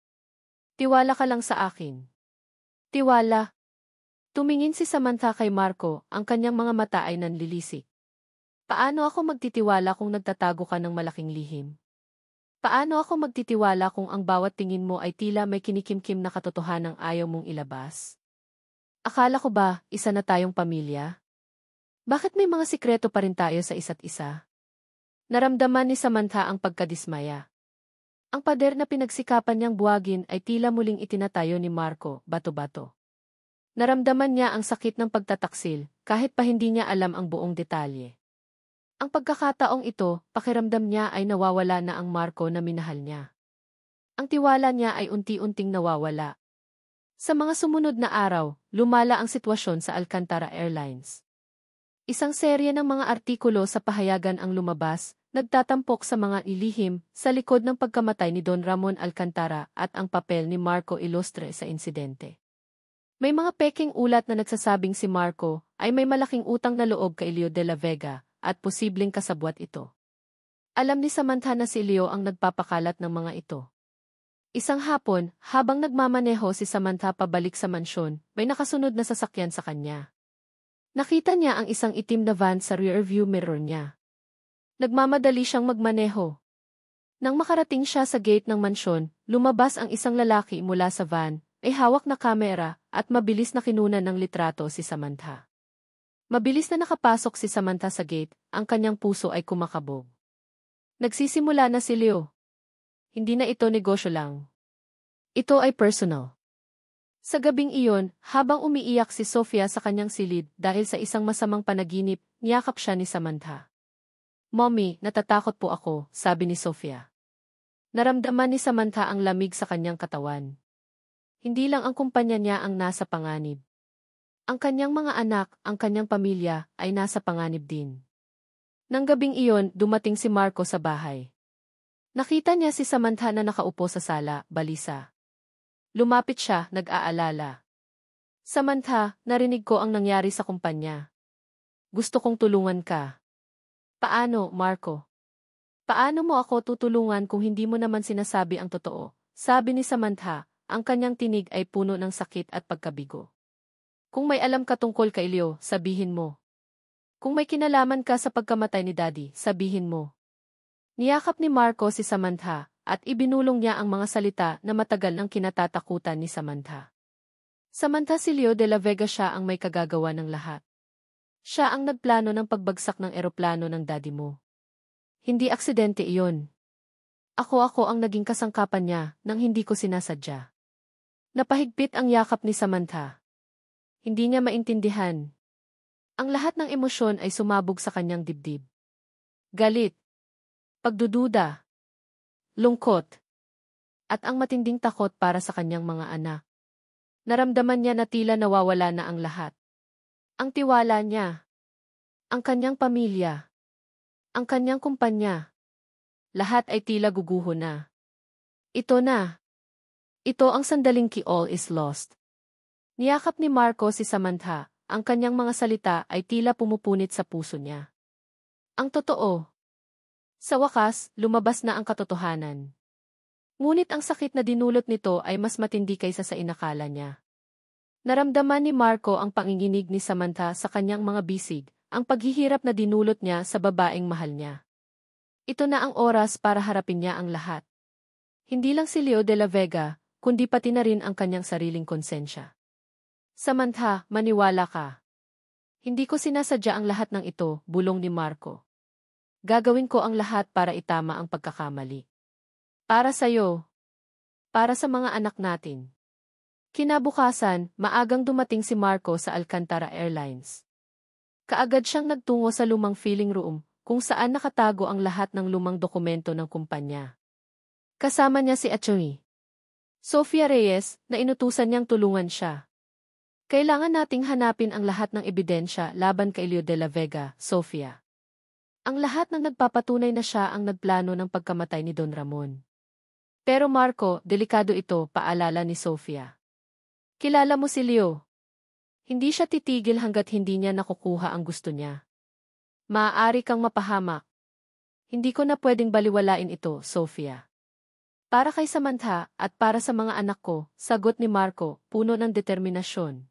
Tiwala ka lang sa akin. Tiwala. Tumingin si Samantha kay Marco, ang kanyang mga mata ay nanlilisik. Paano ako magtitiwala kung nagtatago ka ng malaking lihim? Paano ako magtitiwala kung ang bawat tingin mo ay tila may kinikimkim na katotohanang ayaw mong ilabas? Akala ko ba, isa na tayong pamilya? Bakit may mga sikreto pa rin tayo sa isa't isa? Naramdaman ni Samantha ang pagkadismaya. Ang pader na pinagsikapan niyang buwagin ay tila muling itinatayo ni Marco, bato-bato. Naramdaman niya ang sakit ng pagtataksil, kahit pa hindi niya alam ang buong detalye. Ang pagkakataong ito, pakiramdam niya ay nawawala na ang Marco na minahal niya. Ang tiwala niya ay unti-unting nawawala. Sa mga sumunod na araw, lumala ang sitwasyon sa Alcantara Airlines. Isang serye ng mga artikulo sa pahayagan ang lumabas, nagtatampok sa mga ilihim sa likod ng pagkamatay ni Don Ramon Alcantara at ang papel ni Marco Ilustre sa insidente. May mga peking ulat na nagsasabing si Marco ay may malaking utang na loob kay Leo de la Vega at posibleng kasabwat ito. Alam ni Samantha na si Leo ang nagpapakalat ng mga ito. Isang hapon, habang nagmamaneho si Samantha pabalik sa mansyon, may nakasunod na sasakyan sa kanya. Nakita niya ang isang itim na van sa rearview mirror niya. Nagmamadali siyang magmaneho. Nang makarating siya sa gate ng mansyon, lumabas ang isang lalaki mula sa van, ay hawak na kamera, at mabilis na kinunan ng litrato si Samantha. Mabilis na nakapasok si Samantha sa gate, ang kanyang puso ay kumakabog. Nagsisimula na si Leo. Hindi na ito negosyo lang. Ito ay personal. Sa gabing iyon, habang umiiyak si Sofia sa kanyang silid dahil sa isang masamang panaginip, niyakap siya ni Samantha. "Mommy, natatakot po ako," sabi ni Sofia. Naramdaman ni Samantha ang lamig sa kanyang katawan. Hindi lang ang kumpanya niya ang nasa panganib. Ang kanyang mga anak, ang kanyang pamilya, ay nasa panganib din. Nang gabing iyon, dumating si Marco sa bahay. Nakita niya si Samantha na nakaupo sa sala, balisa. Lumapit siya, nag-aalala. "Samantha, narinig ko ang nangyari sa kumpanya. Gusto kong tulungan ka." "Paano, Marco? Paano mo ako tutulungan kung hindi mo naman sinasabi ang totoo?" sabi ni Samantha. Ang kanyang tinig ay puno ng sakit at pagkabigo. "Kung may alam ka tungkol kay Leo, sabihin mo. Kung may kinalaman ka sa pagkamatay ni Daddy, sabihin mo." Niyakap ni Marco si Samantha, at ibinulong niya ang mga salita na matagal nang kinatatakutan ni Samantha. Samantha, si Leo de la Vega siya ang may kagagawa ng lahat. Siya ang nagplano ng pagbagsak ng eroplano ng daddy mo. Hindi aksidente iyon. Ako ang naging kasangkapan niya nang hindi ko sinasadya. Napahigpit ang yakap ni Samantha. Hindi niya maintindihan. Ang lahat ng emosyon ay sumabog sa kanyang dibdib. Galit, pagdududa, lungkot, at ang matinding takot para sa kanyang mga anak. Naramdaman niya na tila nawawala na ang lahat. Ang tiwala niya, ang kanyang pamilya, ang kanyang kumpanya. Lahat ay tila guguho na. Ito na. Ito ang sandaling all is lost. Niyakap ni Marco si Samantha, ang kanyang mga salita ay tila pumupunit sa puso niya. Ang totoo. Sa wakas, lumabas na ang katotohanan. Ngunit ang sakit na dinulot nito ay mas matindi kaysa sa inakala niya. Naramdaman ni Marco ang panginginig ni Samantha sa kanyang mga bisig, ang paghihirap na dinulot niya sa babaeng mahal niya. Ito na ang oras para harapin niya ang lahat. Hindi lang si Leo de la Vega, kundi pati na rin ang kanyang sariling konsensya. "Samantha, maniwala ka. Hindi ko sinasadya ang lahat ng ito," bulong ni Marco. "Gagawin ko ang lahat para itama ang pagkakamali. Para sa'yo. Para sa mga anak natin." Kinabukasan, maagang dumating si Marco sa Alcantara Airlines. Kaagad siyang nagtungo sa lumang filling room, kung saan nakatago ang lahat ng lumang dokumento ng kumpanya. Kasama niya si Atty. Sofia Reyes, na inutusan niyang tulungan siya. "Kailangan nating hanapin ang lahat ng ebidensya laban kay Leo de la Vega, Sofia. Ang lahat ng nagpapatunay na siya ang nagplano ng pagkamatay ni Don Ramon." "Pero Marco, delikado ito," paalala ni Sofia. Kilala mo si Leo. Hindi siya titigil hanggat hindi niya nakukuha ang gusto niya. Maaari kang mapahamak. Hindi ko na pwedeng baliwalain ito, Sofia. Para kay Samantha at para sa mga anak ko, sagot ni Marco, puno ng determinasyon.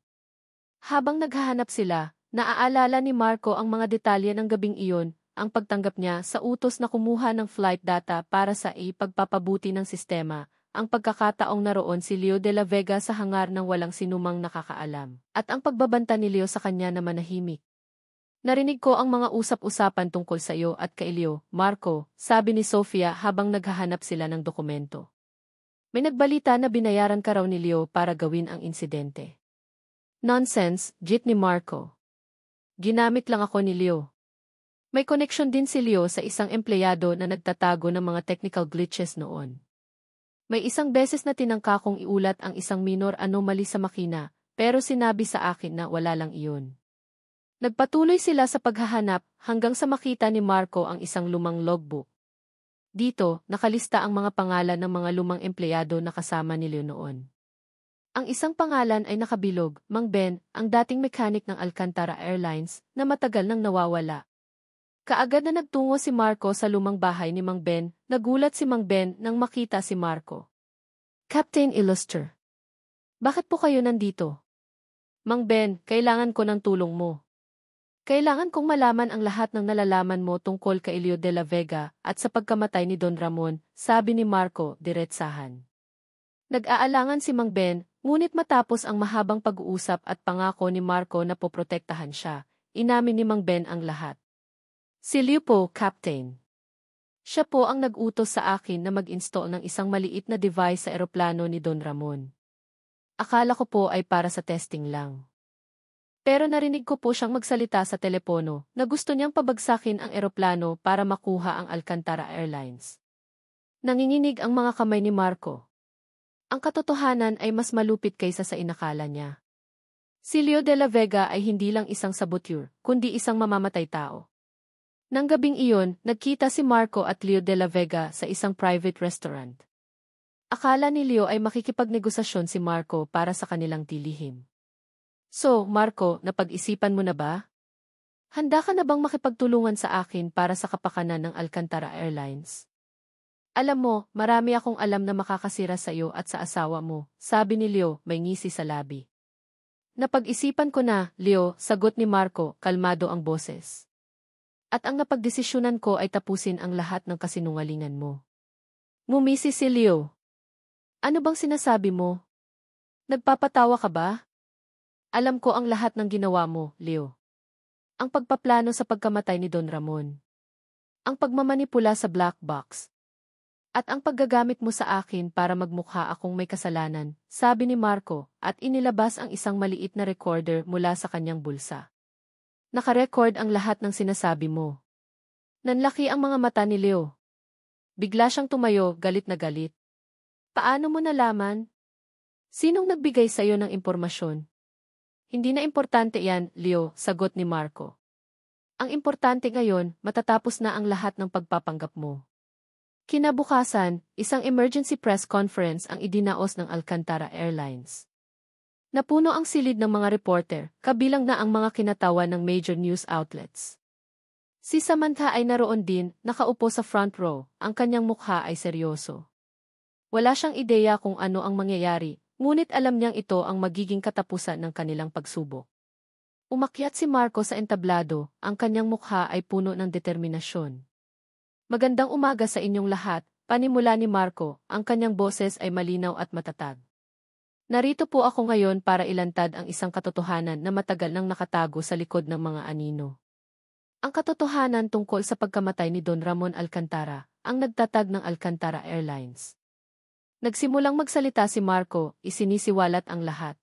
Habang naghahanap sila, naaalala ni Marco ang mga detalye ng gabing iyon, ang pagtanggap niya sa utos na kumuha ng flight data para sa pagpapabuti ng sistema, ang pagkakataong naroon si Leo de la Vega sa hangar ng walang sinumang nakakaalam, at ang pagbabanta ni Leo sa kanya na manahimik. Narinig ko ang mga usap-usapan tungkol sa iyo at kay Leo, Marco, sabi ni Sofia habang naghahanap sila ng dokumento. May nagbalita na binayaran ka raw ni Leo para gawin ang insidente. Nonsense, jit ni Marco. Ginamit lang ako ni Leo. May koneksyon din si Leo sa isang empleyado na nagtatago ng mga technical glitches noon. May isang beses na tinangka kong iulat ang isang minor anomaly sa makina, pero sinabi sa akin na wala lang iyon. Nagpatuloy sila sa paghahanap hanggang sa makita ni Marco ang isang lumang logbook. Dito, nakalista ang mga pangalan ng mga lumang empleyado na kasama ni Leo noon. Ang isang pangalan ay nakabilog, Mang Ben, ang dating mechanic ng Alcantara Airlines, na matagal nang nawawala. Kaagad na nagtungo si Marco sa lumang bahay ni Mang Ben, nagulat si Mang Ben nang makita si Marco. Captain Illuster. Bakit po kayo nandito? Mang Ben, kailangan ko ng tulong mo. Kailangan kong malaman ang lahat ng nalalaman mo tungkol kay Leo de la Vega at sa pagkamatay ni Don Ramon, sabi ni Marco, diretsahan. Nag-aalangan si Mang Ben, ngunit matapos ang mahabang pag-uusap at pangako ni Marco na poprotektahan siya, inamin ni Mang Ben ang lahat. Si Leo po, Captain. Siya po ang nag-utos sa akin na mag-install ng isang maliit na device sa eroplano ni Don Ramon. Akala ko po ay para sa testing lang. Pero narinig ko po siyang magsalita sa telepono na gusto niyang pabagsakin ang eroplano para makuha ang Alcantara Airlines. Nanginginig ang mga kamay ni Marco. Ang katotohanan ay mas malupit kaysa sa inakala niya. Si Leo de la Vega ay hindi lang isang saboteur, kundi isang mamamatay tao. Nang gabing iyon, nagkita si Marco at Leo de la Vega sa isang private restaurant. Akala ni Leo ay makikipagnegosasyon si Marco para sa kanilang tilihim. So, Marco, napag-isipan mo na ba? Handa ka na bang makipagtulungan sa akin para sa kapakanan ng Alcantara Airlines? Alam mo, marami akong alam na makakasira sa iyo at sa asawa mo, sabi ni Leo, may ngisi sa labi. Napag-isipan ko na, Leo, sagot ni Marco, kalmado ang boses. At ang napagdesisyonan ko ay tapusin ang lahat ng kasinungalingan mo. Ngumisi si Leo. Ano bang sinasabi mo? Nagpapatawa ka ba? Alam ko ang lahat ng ginawa mo, Leo. Ang pagpaplano sa pagkamatay ni Don Ramon. Ang pagmamanipula sa black box. At ang paggagamit mo sa akin para magmukha akong may kasalanan, sabi ni Marco, at inilabas ang isang maliit na recorder mula sa kanyang bulsa. Nakarecord ang lahat ng sinasabi mo. Nanlaki ang mga mata ni Leo. Bigla siyang tumayo, galit na galit. Paano mo nalaman? Sinong nagbigay sa iyo ng impormasyon? Hindi na importante yan, Leo, sagot ni Marco. Ang importante ngayon, matatapos na ang lahat ng pagpapanggap mo. Kinabukasan, isang emergency press conference ang idinaos ng Alcantara Airlines. Napuno ang silid ng mga reporter, kabilang na ang mga kinatawan ng major news outlets. Si Samantha ay naroon din, nakaupo sa front row, ang kanyang mukha ay seryoso. Wala siyang ideya kung ano ang mangyayari, ngunit alam niyang ito ang magiging katapusan ng kanilang pagsubok. Umakyat si Marco sa entablado, ang kanyang mukha ay puno ng determinasyon. Magandang umaga sa inyong lahat, panimula ni Marco, ang kanyang boses ay malinaw at matatag. Narito po ako ngayon para ilantad ang isang katotohanan na matagal nang nakatago sa likod ng mga anino. Ang katotohanan tungkol sa pagkamatay ni Don Ramon Alcantara, ang nagtatag ng Alcantara Airlines. Nagsimulang magsalita si Marco, isinisiwalat ang lahat.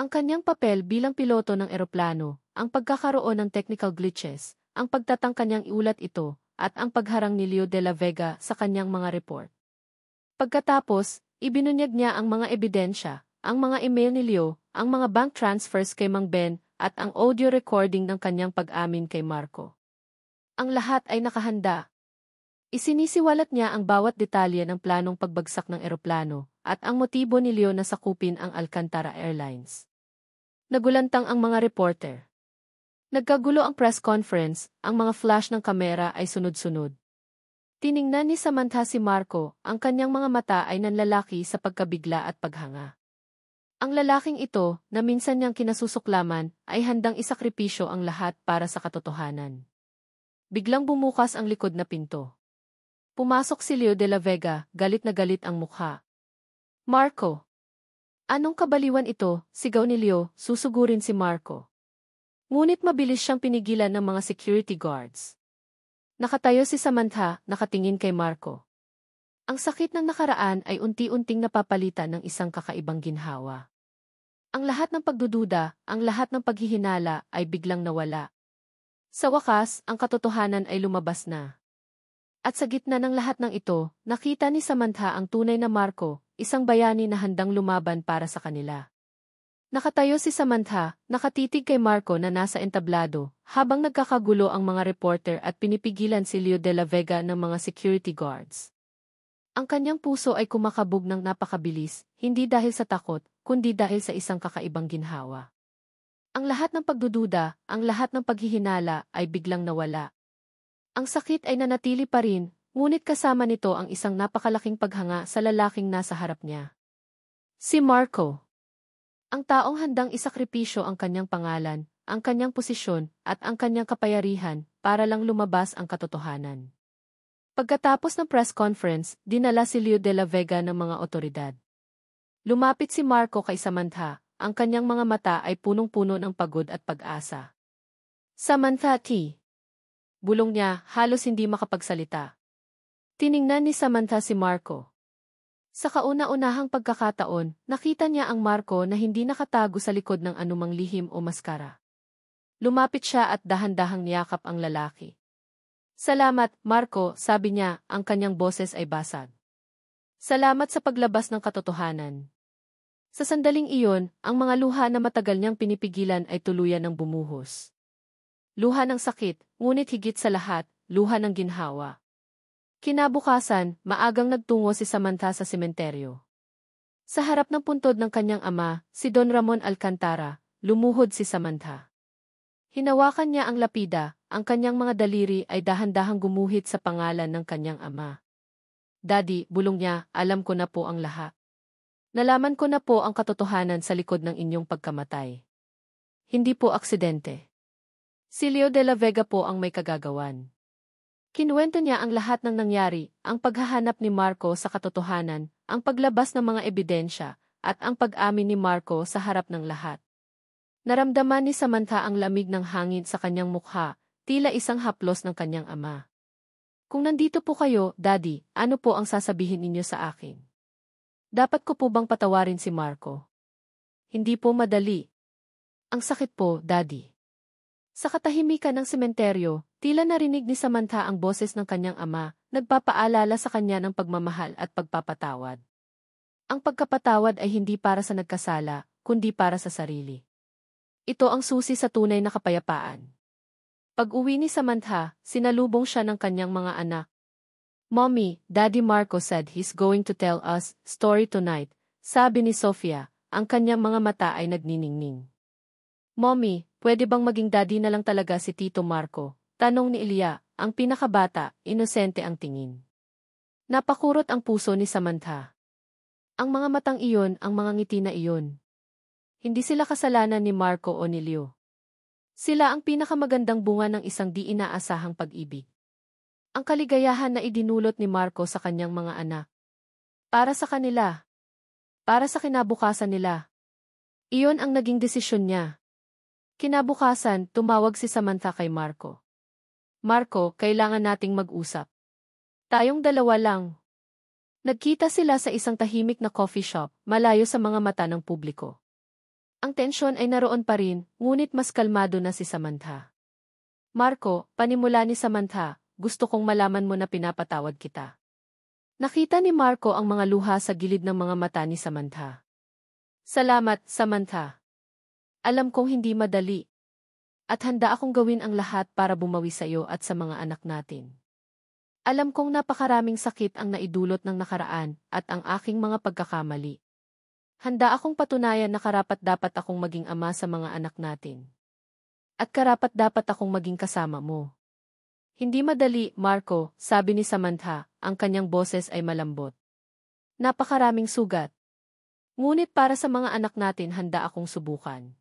Ang kanyang papel bilang piloto ng eroplano, ang pagkakaroon ng technical glitches, ang pagtatangka niyang iulat ito, at ang pagharang ni Leo de la Vega sa kanyang mga report. Pagkatapos, ibinunyag niya ang mga ebidensya, ang mga email ni Leo, ang mga bank transfers kay Mang Ben, at ang audio recording ng kanyang pag-amin kay Marco. Ang lahat ay nakahanda. Isinisiwalat niya ang bawat detalye ng planong pagbagsak ng eroplano, at ang motibo ni Leo na sakupin ang Alcantara Airlines. Nagulantang ang mga reporter. Nagkagulo ang press conference, ang mga flash ng kamera ay sunod-sunod. Tiningnan ni Samantha si Marco, ang kanyang mga mata ay nanlalaki sa pagkabigla at paghanga. Ang lalaking ito, na minsan niyang kinasusuklaman, ay handang isakripisyo ang lahat para sa katotohanan. Biglang bumukas ang likod na pinto. Pumasok si Leo de la Vega, galit na galit ang mukha. Marco! Anong kabaliwan ito? Sigaw ni Leo, susugurin si Marco. Ngunit mabilis siyang pinigilan ng mga security guards. Nakatayo si Samantha, nakatingin kay Marco. Ang sakit ng nakaraan ay unti-unting napapalitan ng isang kakaibang ginhawa. Ang lahat ng pagdududa, ang lahat ng paghihinala ay biglang nawala. Sa wakas, ang katotohanan ay lumabas na. At sa gitna ng lahat ng ito, nakita ni Samantha ang tunay na Marco, isang bayani na handang lumaban para sa kanila. Nakatayo si Samantha, nakatitig kay Marco na nasa entablado, habang nagkakagulo ang mga reporter at pinipigilan si Leo de la Vega ng mga security guards. Ang kanyang puso ay kumakabog ng napakabilis, hindi dahil sa takot, kundi dahil sa isang kakaibang ginhawa. Ang lahat ng pagdududa, ang lahat ng paghihinala ay biglang nawala. Ang sakit ay nanatili pa rin, ngunit kasama nito ang isang napakalaking paghanga sa lalaking nasa harap niya. Si Marco. Ang taong handang isakripisyo ang kanyang pangalan, ang kanyang posisyon, at ang kanyang kapayarihan, para lang lumabas ang katotohanan. Pagkatapos ng press conference, dinala si Leo de la Vega ng mga otoridad. Lumapit si Marco kay Samantha, ang kanyang mga mata ay punong-puno ng pagod at pag-asa. Samantha T. Bulong niya, halos hindi makapagsalita. Tiningnan ni Samantha si Marco. Sa kauna-unahang pagkakataon, nakita niya ang Marco na hindi nakatago sa likod ng anumang lihim o maskara. Lumapit siya at dahan-dahang niyakap ang lalaki. Salamat, Marco, sabi niya, ang kanyang boses ay basag. Salamat sa paglabas ng katotohanan. Sa sandaling iyon, ang mga luha na matagal niyang pinipigilan ay tuluyan ng bumuhos. Luha ng sakit, ngunit higit sa lahat, luha ng ginhawa. Kinabukasan, maagang nagtungo si Samantha sa sementeryo. Sa harap ng puntod ng kanyang ama, si Don Ramon Alcantara, lumuhod si Samantha. Hinawakan niya ang lapida, ang kanyang mga daliri ay dahan-dahang gumuhit sa pangalan ng kanyang ama. Daddy, bulong niya, alam ko na po ang lahat. Nalaman ko na po ang katotohanan sa likod ng inyong pagkamatay. Hindi po aksidente. Si Leo de la Vega po ang may kagagawan. Kinuwento niya ang lahat ng nangyari, ang paghahanap ni Marco sa katotohanan, ang paglabas ng mga ebidensya, at ang pag-amin ni Marco sa harap ng lahat. Naramdaman ni Samantha ang lamig ng hangin sa kanyang mukha, tila isang haplos ng kanyang ama. Kung nandito po kayo, Daddy, ano po ang sasabihin ninyo sa akin? Dapat ko po bang patawarin si Marco? Hindi po madali. Ang sakit po, Daddy. Sa katahimikan ng sementeryo, tila narinig ni Samantha ang boses ng kanyang ama, nagpapaalala sa kanya ng pagmamahal at pagpapatawad. Ang pagkapatawad ay hindi para sa nagkasala, kundi para sa sarili. Ito ang susi sa tunay na kapayapaan. Pag-uwi ni Samantha, sinalubong siya ng kanyang mga anak. Mommy, Daddy Marco said he's going to tell us story tonight, sabi ni Sofia, ang kanyang mga mata ay nagniningning. Mommy, pwede bang maging daddy na lang talaga si Tito Marco? Tanong ni Elia, ang pinakabata, inosente ang tingin. Napakurot ang puso ni Samantha. Ang mga matang iyon, ang mga ngiti na iyon. Hindi sila kasalanan ni Marco o ni Leo. Sila ang pinakamagandang bunga ng isang di inaasahang pag-ibig. Ang kaligayahan na idinulot ni Marco sa kanyang mga anak. Para sa kanila. Para sa kinabukasan nila. Iyon ang naging desisyon niya. Kinabukasan, tumawag si Samantha kay Marco. Marco, kailangan nating mag-usap. Tayong dalawa lang. Nagkita sila sa isang tahimik na coffee shop, malayo sa mga mata ng publiko. Ang tensyon ay naroon pa rin, ngunit mas kalmado na si Samantha. Marco, panimula ni Samantha, gusto kong malaman mo na pinapatawad kita. Nakita ni Marco ang mga luha sa gilid ng mga mata ni Samantha. Salamat, Samantha. Alam kong hindi madali. At handa akong gawin ang lahat para bumawi sa iyo at sa mga anak natin. Alam kong napakaraming sakit ang naidulot ng nakaraan at ang aking mga pagkakamali. Handa akong patunayan na karapat-dapat akong maging ama sa mga anak natin. At karapat-dapat akong maging kasama mo. Hindi madali, Marco, sabi ni Samantha, ang kanyang boses ay malambot. Napakaraming sugat. Ngunit para sa mga anak natin handa akong subukan.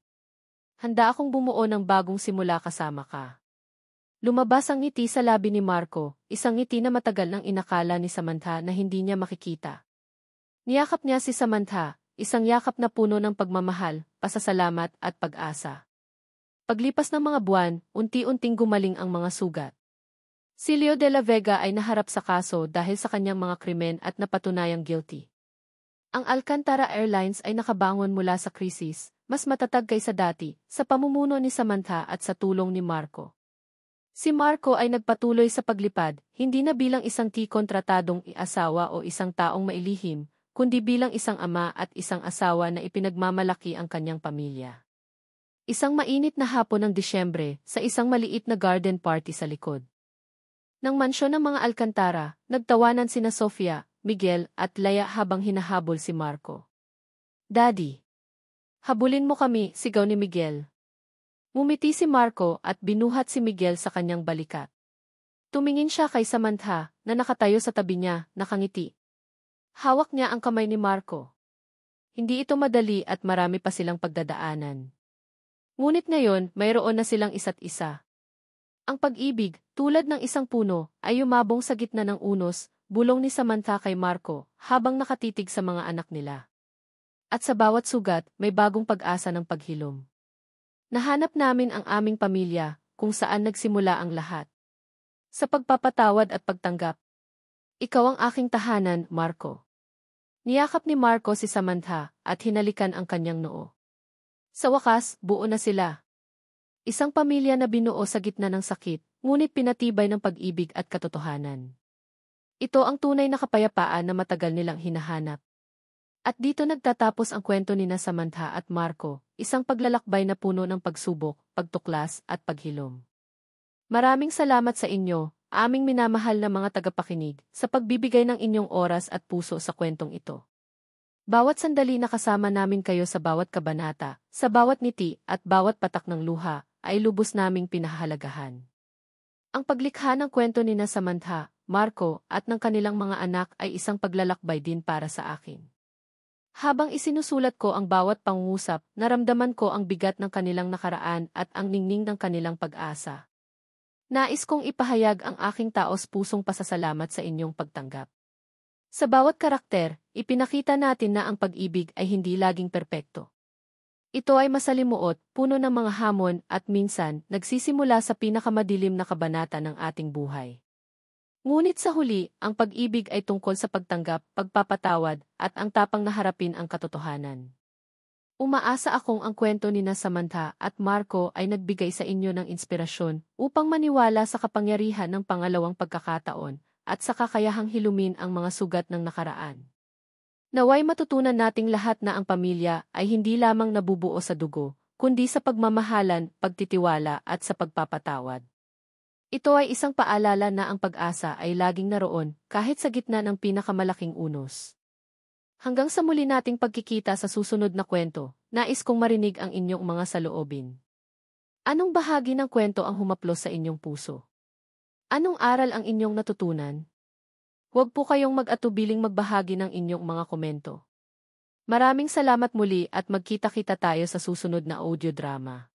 Handa akong bumuo ng bagong simula kasama ka. Lumabas ang ngiti sa labi ni Marco, isang ngiti na matagal nang inakala ni Samantha na hindi niya makikita. Niyakap niya si Samantha, isang yakap na puno ng pagmamahal, pasasalamat at pag-asa. Paglipas ng mga buwan, unti-unting gumaling ang mga sugat. Si Leo de la Vega ay naharap sa kaso dahil sa kanyang mga krimen at napatunayang guilty. Ang Alcantara Airlines ay nakabangon mula sa krisis, mas matatag kaysa dati, sa pamumuno ni Samantha at sa tulong ni Marco. Si Marco ay nagpatuloy sa paglipad, hindi na bilang isang kontratadong asawa o isang taong mailihim, kundi bilang isang ama at isang asawa na ipinagmamalaki ang kanyang pamilya. Isang mainit na hapon ng Disyembre, sa isang maliit na garden party sa likod ng mansyon ng mga Alcantara, nagtawanan sina Sofia, Miguel at Laya habang hinahabol si Marco. "Daddy! Habulin mo kami," sigaw ni Miguel. Ngumiti si Marco at binuhat si Miguel sa kanyang balikat. Tumingin siya kay Samantha, na nakatayo sa tabi niya, nakangiti. Hawak niya ang kamay ni Marco. Hindi ito madali at marami pa silang pagdadaanan. Ngunit ngayon, mayroon na silang isa't isa. Ang pag-ibig, tulad ng isang puno, ay yumabong sa gitna ng unos, bulong ni Samantha kay Marco, habang nakatitig sa mga anak nila. At sa bawat sugat, may bagong pag-asa ng paghilom. Nahanap namin ang aming pamilya, kung saan nagsimula ang lahat. Sa pagpapatawad at pagtanggap. Ikaw ang aking tahanan, Marco. Niyakap ni Marco si Samantha, at hinalikan ang kanyang noo. Sa wakas, buo na sila. Isang pamilya na binuo sa gitna ng sakit, ngunit pinatibay ng pag-ibig at katotohanan. Ito ang tunay na kapayapaan na matagal nilang hinahanap. At dito nagtatapos ang kwento ni Samantha at Marco, isang paglalakbay na puno ng pagsubok, pagtuklas at paghilom. Maraming salamat sa inyo, aming minamahal na mga tagapakinig, sa pagbibigay ng inyong oras at puso sa kwentong ito. Bawat sandali na kasama namin kayo sa bawat kabanata, sa bawat ngiti at bawat patak ng luha, ay lubos naming pinahahalagahan. Ang paglikha ng kwento ni Samantha, Marco at ng kanilang mga anak ay isang paglalakbay din para sa akin. Habang isinusulat ko ang bawat pangungusap, naramdaman ko ang bigat ng kanilang nakaraan at ang ningning ng kanilang pag-asa. Nais kong ipahayag ang aking taos-pusong pasasalamat sa inyong pagtanggap. Sa bawat karakter, ipinakita natin na ang pag-ibig ay hindi laging perpekto. Ito ay masalimuot, puno ng mga hamon at minsan nagsisimula sa pinakamadilim na kabanata ng ating buhay. Ngunit sa huli, ang pag-ibig ay tungkol sa pagtanggap, pagpapatawad, at ang tapang na harapin ang katotohanan. Umaasa akong ang kwento ni Samantha at Marco ay nagbigay sa inyo ng inspirasyon upang maniwala sa kapangyarihan ng pangalawang pagkakataon at sa kakayahang hilumin ang mga sugat ng nakaraan. Naway matutunan nating lahat na ang pamilya ay hindi lamang nabubuo sa dugo, kundi sa pagmamahalan, pagtitiwala at sa pagpapatawad. Ito ay isang paalala na ang pag-asa ay laging naroon kahit sa gitna ng pinakamalaking unos. Hanggang sa muli nating pagkikita sa susunod na kwento, nais kong marinig ang inyong mga saloobin. Anong bahagi ng kwento ang humaplos sa inyong puso? Anong aral ang inyong natutunan? Huwag po kayong mag-atubiling magbahagi ng inyong mga komento. Maraming salamat muli at magkita-kita tayo sa susunod na audio drama.